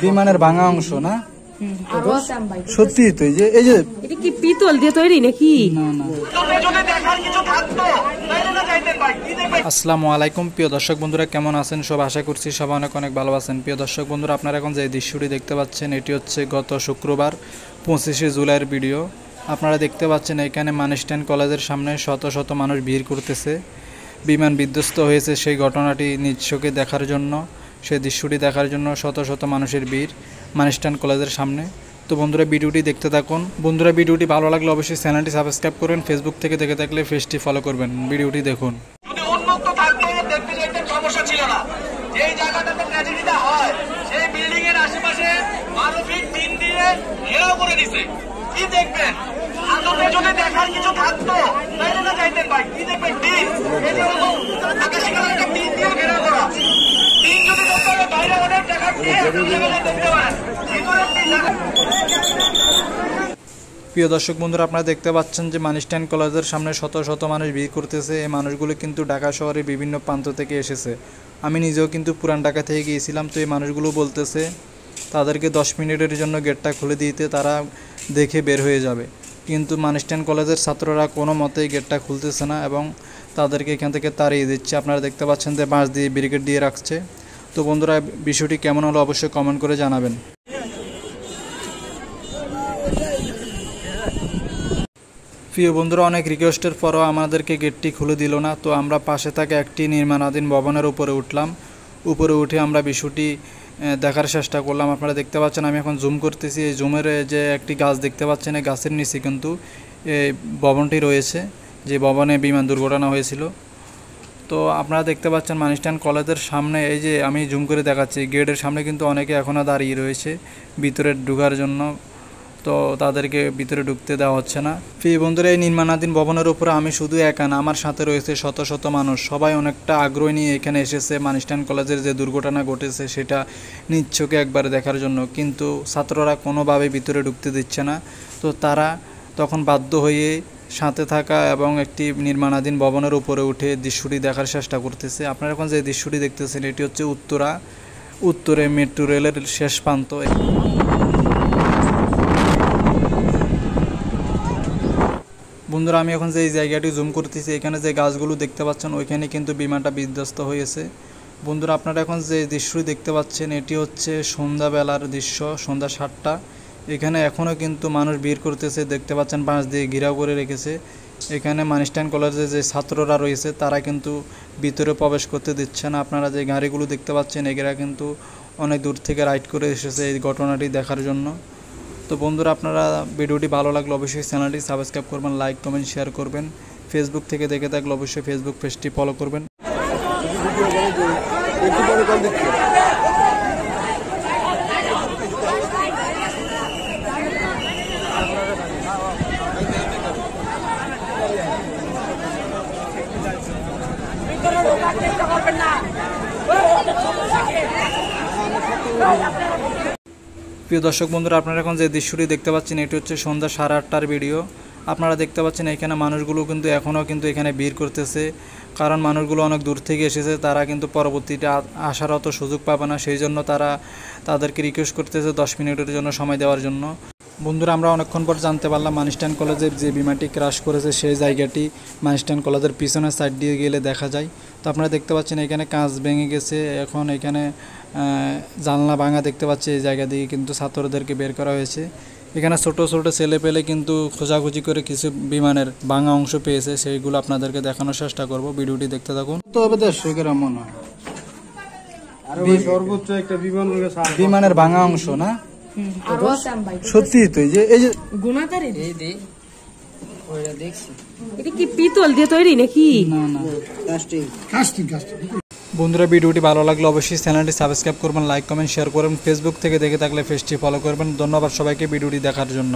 বিমানের ভাঙা অংশ না? সত্যি তো এই যে এটা কি পিতল দিয়ে তৈরি নাকি? না না। আসসালামু আলাইকুম প্রিয় দর্শক বন্ধুরা, কেমন আছেন সব? আশা করছি সবাই অনেক অনেক ভালো আছেন। প্রিয় দর্শক বন্ধুরা, আপনারা এখন যে দৃশ্যটি দেখতে পাচ্ছেন এটি হচ্ছে গত শুক্রবার 25শে জুলাইয়ের ভিডিও। আপনারা দেখতে পাচ্ছেন এখানে মানস্টাইন কলেজের সামনে শত শত মানুষ ভিড় করতেছে। বিমান বিধ্বস্ত হয়েছে সেই ঘটনাটি নিজ চোখে দেখার জন্য, সেই দৃশ্যটি দেখার জন্য শত শত মানুষের ভিড় মানস্টাইন কলেজের সামনে। তো বন্ধুরা ভিডিওটি দেখতে থাকুন। বন্ধুরা ভিডিওটি ভালো লাগলে অবশ্যই চ্যানেলটি সাবস্ক্রাইব করবেন, ফেসবুক থেকে দেখে থাকলে পেজটি ফলো করবেন। ভিডিওটি দেখুন। উন্মুক্ত থাকতে দেখতে দেখতে সমস্যা ছিল না। যেই জায়গাটাতে ট্র্যাজেডিটা হয় সেই বিল্ডিং এর আশেপাশে মানবিক টিন দিয়ে ঘেরাও করে দিছে। কি দেখবেন? আদতে যদি দেখার কিছু থাকতো তাহলে না যাইতেন ভাই। কি দেখবেন? টিন এরকম আকাশি কালার একটা টিন দিয়ে ঘেরাও করা। টিন যদি দেখতে হবে বাইরে অনেক দেখার টিন দেখতে পারেন। ভিতরে টিন দেখা। প্রিয় দর্শক বন্ধুরা, আপনারা দেখতে পাচ্ছেন যে মানস্টাইন কলেজের সামনে শত শত মানুষ ভিড় করতেছে। এই মানুষগুলো কিন্তু ঢাকা শহরের বিভিন্ন প্রান্ত থেকে এসেছে। আমি নিজেও কিন্তু পুরান ঢাকা থেকে গিয়েছিলাম। তো এই মানুষগুলো বলতেছে তাদেরকে 10 মিনিটের জন্য গেটটা খুলে দিতে, তারা দেখে বের হয়ে যাবে। কিন্তু মানস্টাইন কলেজের ছাত্ররা কোনো মতেই গেটটা খুলতেছে না এবং তাদেরকে এখান থেকে তাড়িয়ে দিচ্ছে। আপনারা দেখতে পাচ্ছেন যে বাঁশ দিয়ে ব্যারিকেড দিয়ে রাখছে। তো বন্ধুরা বিষয়টি কেমন হলো অবশ্যই কমেন্ট করে জানাবেন। প্রিয় বন্ধুরা, অনেক রিকোয়েস্টের পরও আমাদেরকে গেটটি খুলে দিল না। তো আমরা পাশে থাকা একটি নির্মাণাধীন ভবনের উপরে উঠলাম। উপরে উঠে আমরা বিষয়টি দেখার চেষ্টা করলাম। আপনারা দেখতে পাচ্ছেন আমি এখন জুম করতেছি। এই জুমের যে একটি গাছ দেখতে পাচ্ছেন, এই গাছের নিচে কিন্তু এই ভবনটি রয়েছে, যে ভবনে বিমান দুর্ঘটনা হয়েছিল। তো আপনারা দেখতে পাচ্ছেন মানস্টাইন কলেজের সামনে, এই যে আমি জুম করে দেখাচ্ছি, গেটের সামনে কিন্তু অনেকে এখনও দাঁড়িয়ে রয়েছে ভিতরে ঢোকার জন্য। তো তাদেরকে ভিতরে ঢুকতে দেওয়া হচ্ছে না। প্রিয় বন্ধুরা, এই নির্মাণাধীন ভবনের উপরে আমি শুধু একা না, আমার সাথে রয়েছে শত শত মানুষ। সবাই অনেকটা আগ্রহ নিয়ে এখানে এসেছে মানস্টাইন কলেজের যে দুর্ঘটনা ঘটেছে সেটা নিজ চোখে একবার দেখার জন্য। কিন্তু ছাত্ররা কোনোভাবে ভিতরে ঢুকতে দিচ্ছে না। তো তারা তখন বাধ্য হয়ে সাথে থাকা এবং একটি নির্মাণাধীন ভবনের উপরে উঠে দৃশ্যটি দেখার চেষ্টা করতেছে। আপনারা এখন যে দৃশ্যটি দেখতেছেন এটি হচ্ছে উত্তরে মেট্রো রেলের শেষ প্রান্ত। বন্ধুরা আমি এখন যে এই জায়গাটি জুম করতেছি, এখানে যে গাছগুলো দেখতে পাচ্ছেন ওইখানে কিন্তু বিমানটা বিধ্বস্ত হয়েছে। বন্ধুরা আপনারা এখন যে দৃশ্যটি দেখতে পাচ্ছেন এটি হচ্ছে সন্ধ্যাবেলার দৃশ্য, সন্ধ্যা 7টা। এখানে এখনও কিন্তু মানুষ ভিড় করতেছে। দেখতে পাচ্ছেন বাঁশ দিয়ে ঘেরাও করে রেখেছে। এখানে মানস্টাইন কলেজে যে ছাত্ররা রয়েছে তারা কিন্তু ভিতরে প্রবেশ করতে দিচ্ছে না। আপনারা যে গাড়িগুলো দেখতে পাচ্ছেন এগুলা কিন্তু অনেক দূর থেকে রাইড করে এসেছে এই ঘটনাটি দেখার জন্য। তো বন্ধুরা আপনারা ভিডিওটি ভালো লাগলে অবশ্যই চ্যানেলটি সাবস্ক্রাইব করবেন, লাইক কমেন্ট শেয়ার করবেন। ফেসবুক থেকে দেখে থাকলে অবশ্যই ফেসবুক পেজটি ফলো করবেন। প্রিয় দর্শক বন্ধুরা, আপনারা এখন যে দৃশ্যটি দেখতে পাচ্ছেন এটি হচ্ছে সন্ধ্যা 8:30টার ভিডিও। আপনারা দেখতে পাচ্ছেন এখানে মানুষগুলো কিন্তু এখনও কিন্তু এখানে ভিড় করতেছে, কারণ মানুষগুলো অনেক দূর থেকে এসেছে। তারা কিন্তু পরবর্তীতে আসার অত সুযোগ পাবে না, সেই জন্য তাদেরকে রিকোয়েস্ট করতেছে 10 মিনিটের জন্য সময় দেওয়ার জন্য। বন্ধুরা আমরা অনেকক্ষণ পর জানতে পারলাম মানস্টাইন কলেজের যে বিমানটি ক্র্যাশ করেছে সেই জায়গাটি মানস্টাইন কলেজের পিছনের সাইড দিয়ে গেলে দেখা যায়। তো আপনারা দেখতে পাচ্ছেন এখানে কাঁচ ভেঙে গেছে, এখন এখানে জানলা ভাঙা দেখতে পাচ্ছি। এই জায়গা দিয়ে কিন্তু ছাত্রদেরকে বের করা হয়েছে। এখানে ছোট ছোট ছেলে পেলে কিন্তু খোঁজাখুঁজি করে কিছু বিমানের ভাঙা অংশ পেয়েছে, সেইগুলো আপনাদেরকে দেখানোর চেষ্টা করব। ভিডিওটি দেখতে থাকুন। তো হবে দর্শকেরা মনে হয় সর্বোচ্চ একটা বিমানের ভাঙা অংশ না? সত্যি তো এই যে গুণাকারে এটা কি পিতল দিয়ে তৈরি নাকি? না না, বন্ধুরা ভিডিওটি ভালো লাগলে অবশ্যই চ্যানেলটি সাবস্ক্রাইব করবেন, লাইক কমেন্ট শেয়ার করবেন। ফেসবুক থেকে দেখে থাকলে পেজটি ফলো করবেন। ধন্যবাদ সবাইকে ভিডিওটি দেখার জন্য।